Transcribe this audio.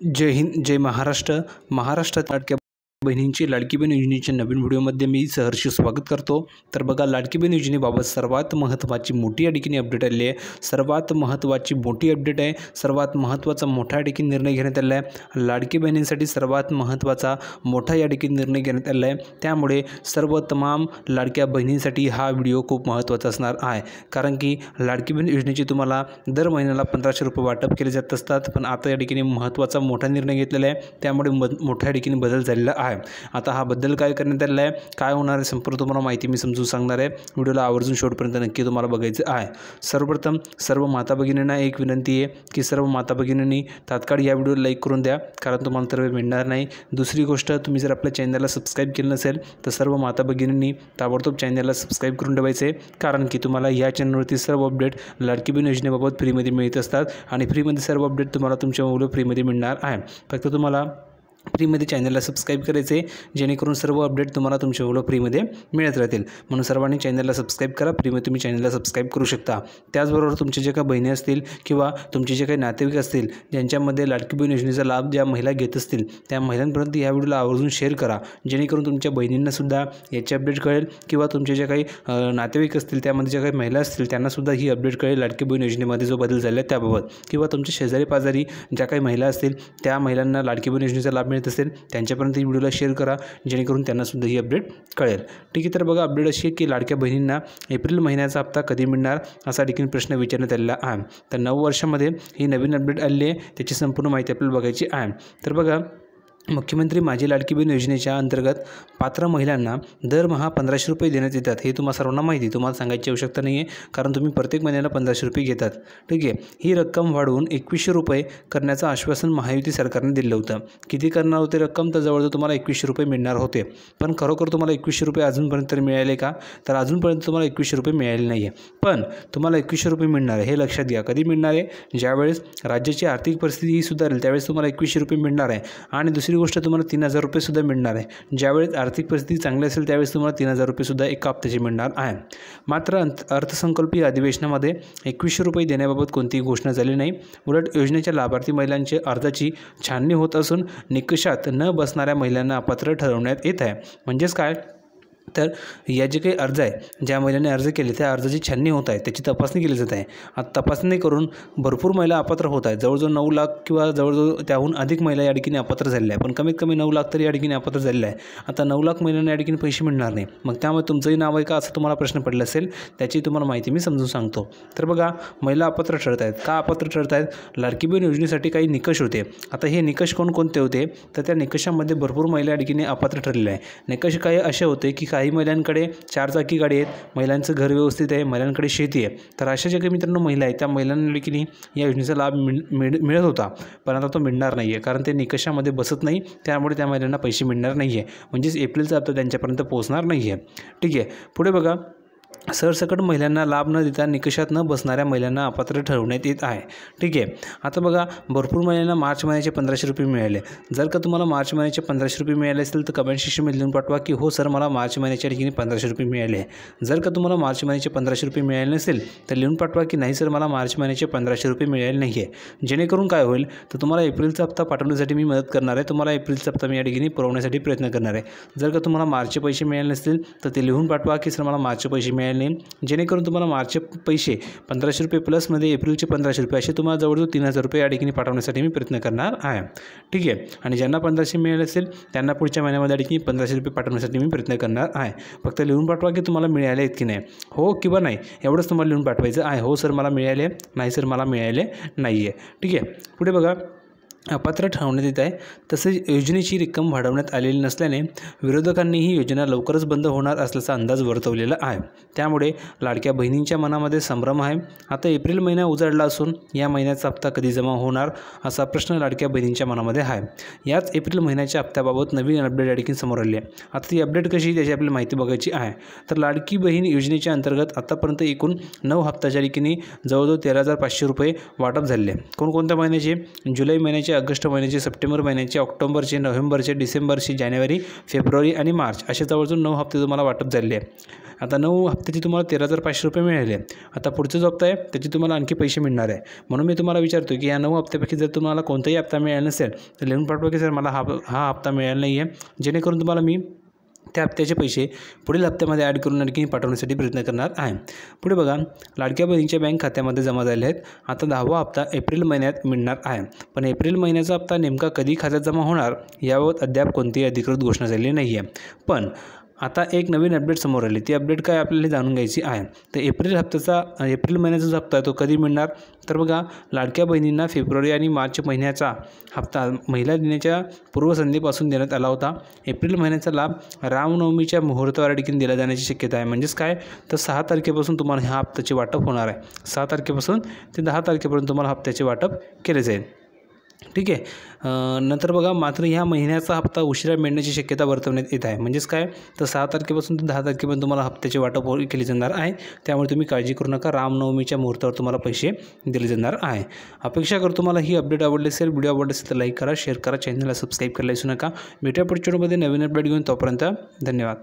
जय हिंद, जय महाराष्ट्र. महाराष्ट्रात लाडक्या बहिणींची लाडकी बहीण योजनेच्या नवीन व्हिडिओमध्ये मी सहर्ष स्वागत करतो. तर बघा, लाडकी बहीण योजनेबाबत सर्वात महत्त्वाची मोठी या ठिकाणी अपडेट आली आहे. सर्वात महत्त्वाची मोठी अपडेट आहे. सर्वात महत्त्वाचा मोठा या ठिकाणी निर्णय घेण्यात आला आहे. लाडकी बहिणींसाठी सर्वात महत्त्वाचा मोठा या ठिकाणी निर्णय घेण्यात आला आहे. त्यामुळे सर्व तमाम लाडक्या बहिणींसाठी हा व्हिडिओ खूप महत्त्वाचा असणार आहे. कारण की लाडकी बहीण योजनेची तुम्हाला दर महिन्याला 1500 रुपये वाटप केले जात असतात. पण आता या ठिकाणी महत्त्वाचा मोठा निर्णय घेतलेला आहे. त्यामुळे मोठ्या ठिकाणी बदल झालेला आहे. आता हा बदल काय करण्यात आलेला आहे, काय होणार आहे, संपूर्ण तुम्हाला माहिती मी समजून सांगणार आहे. व्हिडिओला आवर्जून शेवटपर्यंत नक्की तुम्हाला बघायचं आहे. सर्वप्रथम सर्व माता भगिनींना एक विनंती आहे की सर्व माता भगिनींनी तात्काळ या व्हिडिओला लाईक करून द्या, कारण तुम्हाला तर मिळणार नाही. दुसरी गोष्ट, तुम्ही जर आपल्या चॅनलला सबस्क्राईब केलं नसेल तर सर्व माता भगिनींनी ताबडतोब चॅनलला सबस्क्राईब करून ठेवायचे, कारण की तुम्हाला या चॅनलवरती सर्व अपडेट लाडकी बहीण योजनेबाबत फ्रीमध्ये मिळत असतात आणि फ्रीमध्ये सर्व अपडेट तुम्हाला तुमच्या मोबाईलवर फ्रीमध्ये मिळणार आहे. फक्त तुम्हाला फ्रीमध्ये चॅनलला सबस्क्राईब करायचे, जेणेकरून सर्व अपडेट तुम्हाला तुमच्या मोबाईलवर फ्रीमध्ये मिळत राहतील. म्हणून सर्वांनी चॅनलला सबस्क्राईब करा. फ्रीमध्ये तुम्ही चॅनलला सबस्क्राईब करू शकता. त्याचबरोबर तुमचे जे काही बहिणी असतील किंवा तुमचे जे काही नातेवाईक असतील ज्यांच्यामध्ये लाडकी बहीण योजनेचा लाभ ज्या महिला घेत असतील त्या महिलांपर्यंत या व्हिडिओला आवर्जून शेअर करा, जेणेकरून तुमच्या बहिणींनासुद्धा याची अपडेट कळेल किंवा तुमचे जे काही नातेवाईक असतील त्यामध्ये ज्या काही महिला असतील त्यांनासुद्धा ही अपडेट कळेल लाडकी बहीण योजनेमध्ये जो बदल झाला आहे त्याबाबत. किंवा तुमच्या शेजारी पाजारी ज्या काही महिला असतील त्या महिलांना लाडकी बहीण योजनेचा लाभ मिळत असेल त्यांच्यापर्यंत ही व्हिडिओला शेअर करा, जेणेकरून त्यांनासुद्धा ही अपडेट कळेल. ठीक आहे. तर बघा, अपडेट अशी आहे की लाडक्या बहिणींना एप्रिल महिन्याचा हप्ता कधी मिळणार असा देखील प्रश्न विचारण्यात आलेला आहे. तर 9 वर्षामध्ये ही नवीन अपडेट आली आहे. त्याची संपूर्ण माहिती आपल्याला बघायची आहे. तर बघा, मुख्यमंत्री माझी लाडकी बहीण योजनेच्या अंतर्गत पात्र महिलांना दरमहा 1500 रुपये देण्यात येतात. हे तुम्हाला सर्वांना माहिती आहे, तुम्हाला सांगायची आवश्यकता नाही आहे, कारण तुम्ही प्रत्येक महिन्याला 1500 रुपये घेतात. ठीक आहे. ही रक्कम वाढवून 2100 रुपये करण्याचं आश्वासन महायुती सरकारने दिलं होतं. किती करणार होते रक्कम? तर जवळजवळ तुम्हाला 2100 रुपये मिळणार होते. पण खरोखर तुम्हाला 2100 रुपये अजूनपर्यंत मिळाले का? तर अजूनपर्यंत तुम्हाला 2100 रुपये मिळाले नाही आहे. पण तुम्हाला 2100 रुपये मिळणार आहे, हे लक्षात घ्या. कधी मिळणार आहे? ज्यावेळेस राज्याची आर्थिक परिस्थिती ही सुधारेल त्यावेळेस तुम्हाला 2100 रुपये मिळणार आहे. आणि दुसरी गोष्ट, तुम्हाला 3000 रुपये सुद्धा मिळणार आहे. ज्यावेळेस आर्थिक परिस्थिती चांगली असेल त्यावेळेस तुम्हाला 3000 रुपये सुद्धा एका हप्त्याचे मिळणार आहे. मात्र अर्थसंकल्पीय अधिवेशनामध्ये 2100 रुपये देण्याबाबत कोणतीही घोषणा झाली नाही. उलट योजनेच्या लाभार्थी महिलांच्या अर्जाची छाननी होत असून निकषात न बसणाऱ्या महिलांना अपात्र ठरवण्यात येत आहे. म्हणजेच काय? तर या जे काही अर्ज आहे, ज्या महिलांनी अर्ज केले त्या अर्जाची छाननी होत आहे, त्याची तपासणी केली जात आहे. आता तपासणी करून भरपूर महिला अपात्र होत आहेत. जवळजवळ 9 लाख किंवा जवळजवळ त्याहून अधिक महिला या ठिकाणी अपात्र झालेल्या आहे. पण कमीत कमी 9 लाख तरी या ठिकाणी अपात्र झालेला आहे. आता 9 लाख महिलांना या ठिकाणी पैसे मिळणार नाही. मग त्यामुळे तुमचंही नाव आहे का असं तुम्हाला प्रश्न पडला असेल, त्याची तुम्हाला माहिती मी समजून सांगतो. तर बघा, महिला अपात्र ठरत आहेत. का अपात्र ठरत आहेत? लाडकी बहीण योजनेसाठी काही निकष होते. आता हे निकष कोणकोणते होते? तर त्या निकषामध्ये भरपूर महिला या ठिकाणी अपात्र ठरलेल्या आहे. निकष काही असे होते की काही महिलांकडे 4 चाकी गाडी आहेत, महिलांचं घर व्यवस्थित आहे, महिलांकडे शेती आहे. तर अशा ज्या काही मित्रांनो महिला आहेत त्या महिलांना देखील या योजनेचा लाभ मिळत होता. पण आता तो मिळणार नाही आहे, कारण ते निकषामध्ये बसत नाही. त्यामुळे त्या महिलांना पैसे मिळणार नाही आहे. म्हणजेच एप्रिलचा हप्ता त्यांच्यापर्यंत पोहोचणार नाही आहे. ठीक आहे. पुढे बघा, सरसकट महिलांना लाभ न देता निकषात न बसणाऱ्या महिलांना अपात्र ठरवण्यात येत आहे. ठीक आहे. आता बघा, भरपूर महिलांना मार्च महिन्याचे 1500 रुपये मिळाले. जर का तुम्हाला मार्च महिन्याचे 1500 रुपये मिळाले असेल तर कमेंट सेक्शनमध्ये लिहून पाठवा की हो सर, मला मार्च महिन्याच्या ठिकाणी 1500 रुपये मिळाले. जर का तुम्हाला मार्च महिन्याचे 1500 रुपये मिळाले नसेल तर लिहून पाठवा की नाही सर, मला मार्च महिन्याचे 1500 रुपये मिळाले नाही आहे. जेणेकरून काय होईल, तर तुम्हाला एप्रिलचा हप्ता पाठवण्यासाठी मी मदत करणार आहे. तुम्हाला एप्रिलचा हप्ता मी या ठिकाणी पुरवण्यासाठी प्रयत्न करणार आहे. जर का तुम्हाला मार्चचे पैसे मिळाले नसतील तर ते लिहून पाठवा की सर, मला मार्चचे पैसे मिळाले नाही. जेणेकरून तुम्हाला मार्चचे पैसे 1500 रुपये प्लसमध्ये एप्रिलचे 1500 रुपये असे तुम्हाला जवळजवळ 3000 रुपये या ठिकाणी पाठवण्यासाठी मी प्रयत्न करणार आहे. ठीक आहे. आणि ज्यांना 1500 मिळाले असेल त्यांना पुढच्या महिन्यामध्ये या ठिकाणी 1500 रुपये पाठवण्यासाठी मी प्रयत्न करणार आहे. फक्त लिहून पाठवा की तुम्हाला मिळाले आहेत की नाही, हो किंवा नाही, एवढंच तुम्हाला लिहून पाठवायचं आहे. हो सर, मला मिळाले, नाही सर, मला मिळाले नाही आहे. ठीक आहे. पुढे बघा, अपात्र ठरवण्यात येत आहे. तसेच योजनेची रक्कम वाढवण्यात आलेली नसल्याने विरोधकांनी ही योजना लवकरच बंद होणार असल्याचा अंदाज वर्तवलेला आहे. त्यामुळे लाडक्या बहिणींच्या मनामध्ये संभ्रम आहे. आता एप्रिल महिना उजाडला असून या महिन्याचा हप्ता कधी जमा होणार असा प्रश्न लाडक्या बहिणींच्या मनामध्ये आहे. याच एप्रिल महिन्याच्या हप्त्याबाबत नवीन अपडेट या ठिकाणी समोर आली आहे. आता ती अपडेट कशी त्याची आपल्याला माहिती बघायची आहे. तर लाडकी बहीण योजनेच्या अंतर्गत आतापर्यंत एकूण 9 हप्त्याच्या ठिकाणी जवळजवळ 13,500 रुपये वाटप झालेले आहे. कोणकोणत्या महिन्याचे? जुलै महिन्याचे ऑगस्ट महिन्याचे, सप्टेंबर महिन्याचे, ऑक्टोबरचे, नोव्हेंबरचे, डिसेंबरचे, जानेवारी, फेब्रुवारी आणि मार्च असे जवळजवळ 9 हप्ते तुम्हाला वाटप झाले आहे। आता 9 हप्त्याची तुम्हाला 13,500 रुपये मिळाले। आता पुढचा जो हप्ता आहे त्याचे तुम्हाला आणखी पैसे मिळणार आहे। म्हणून मी तुम्हाला विचारतो की या 9 हप्त्यापैकी जर तुम्हाला कोणताही हप्ता मिळाला नसेल तर लिहून पाठवा की सर मला हा हप्ता मिळाला नाही आहे, जेणेकरून तुम्हाला मी त्या हप्त्याचे पैसे पुढील हप्त्यामध्ये ॲड करून आणखी पाठवण्यासाठी प्रयत्न करणार आहे। पुढे बघा, लाडक्या बहिणीच्या बँक खात्यामध्ये जमा झाले आहेत। आता 10वा हप्ता एप्रिल महिन्यात मिळणार आहे, पण एप्रिल महिन्याचा हप्ता नेमका कधी खात्यात जमा होणार याबाबत अद्याप कोणतीही अधिकृत घोषणा झालेली नाही आहे। पण आता एक नवीन अपडेट समोर आली, ती अपडेट काय आपल्याला जाणून घ्यायची आहे। तर एप्रिल महिन्याचा जो हप्ता आहे तो कधी मिळणार, तर बघा लाडक्या बहिणींना फेब्रुवारी आणि मार्च महिन्याचा हप्ता महिला दिनाच्या पूर्वसंध्येपासून देण्यात आला होता। एप्रिल महिन्याचा लाभ रामनवमीच्या मुहूर्तावर देखील दिला जाण्याची शक्यता आहे। म्हणजेच काय, तर 6 तारखेपासून तुम्हाला ह्या हप्त्याचे वाटप होणार आहे। 6 तारखेपासून ते 10 तारखेपर्यंत तुम्हाला हप्त्याचे वाटप केले जाईल, ठीक आहे। नंतर बघा, मात्र ह्या महिन्याचा हप्ता उशिरा मिळण्याची शक्यता वर्तवण्यात येत आहे। म्हणजेच काय, तर 6 तारखेपासून ते 10 तारखेपर्यंत तुम्हाला हप्त्याचे वाटप केले जाणार आहे। त्यामुळे तुम्ही काळजी करू नका, रामनवमीच्या मुहूर्तावर तुम्हाला पैसे दिले जाणार आहे। अपेक्षा करतो तुम्हाला ही अपडेट आवडली असेल। व्हिडिओ आवडला असेल तर लाईक करा, शेअर करा, चॅनलला सबस्क्राईब करायला विसरू नका। भेटूया पुढच्या व्हिडिओमध्ये नवीन अपडेट घेऊन, तोपर्यंत धन्यवाद।